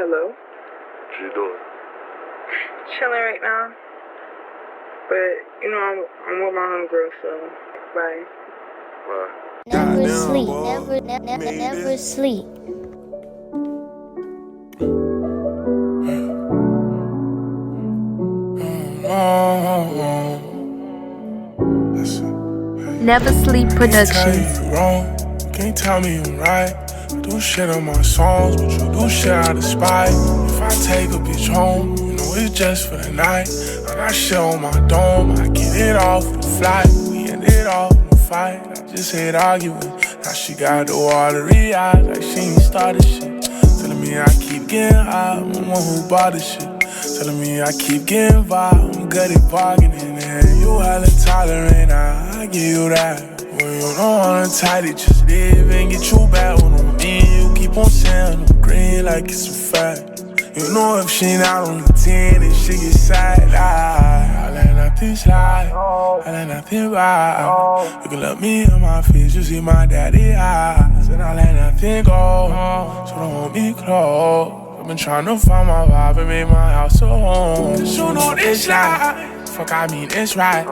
Hello? What you doing? Chilling right now. But, I'm with my homegirl, so bye. Bye. Never sleep, never sleep. Never Sleep Productions. Can't tell me I'm right. I do shit on my songs, but you do shit out of spite. If I take a bitch home, you know it's just for the night. I got shit on my dome, I get it off the flight. We end it off in the fight. I just hate arguing. Now she got the watery eyes, like she ain't started shit. Telling me I keep getting high, I'm the one who bought the shit. Telling me I keep getting vibe, I'm good at bargaining. And you hella tolerant, I give you that. Well, you don't wanna tight it, just live and get you back on me. You keep on saying I'm green like it's a fact. You know if she not on the 10, then she get side I let nothing slide, I let nothing ride. You can look me in my face, you see my daddy eyes. And I let nothing go, so don't hold me close. I've been trying to find my vibe and make my house a home. Cause you know this life, fuck I mean it's right.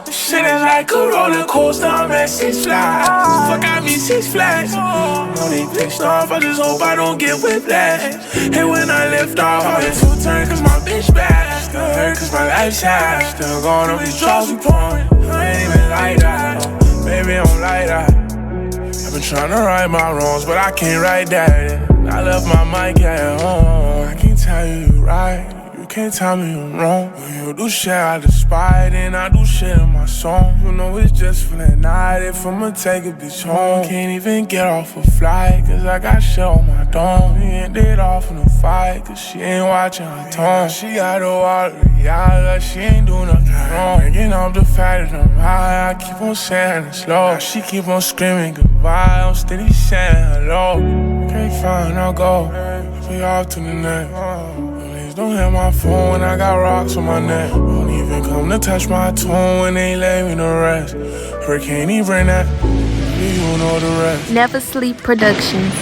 This shit is like a roller coaster, I'm at Six Flags. Fuck I mean Six Flags. I know they pissed off, I just hope I don't get whiplash. Hey, when I lift off, I been full turn cause my bitch bad. Still hurt cause my life's high. Still going up these draws we pouring. I ain't even like that, baby I don't like that. I've been trying to right my wrongs, but I can't write that. I left my mic at home. I can't tell you right. You can't tell me I'm wrong. When you do shit out of spite, and I do shit in my song. You know it's just for the night. If I'ma take a bitch home, can't even get off a flight, cause I got shit on my dome. We ended off in a fight, cause she ain't watching her tone. She got a watery eyes, like she ain't do nothing wrong. Breaking up the fact that I'm high, I keep on saying it slow. Now she keep on screaming goodbye, I'm steady saying hello. Can't find, I'll go, I'll be off to the next. Please don't hit my phone when I got rocks on my neck. Don't even come to touch my tone when they lay me to rest. Hurricane, he bring that, you know the rest. Never Sleep Productions.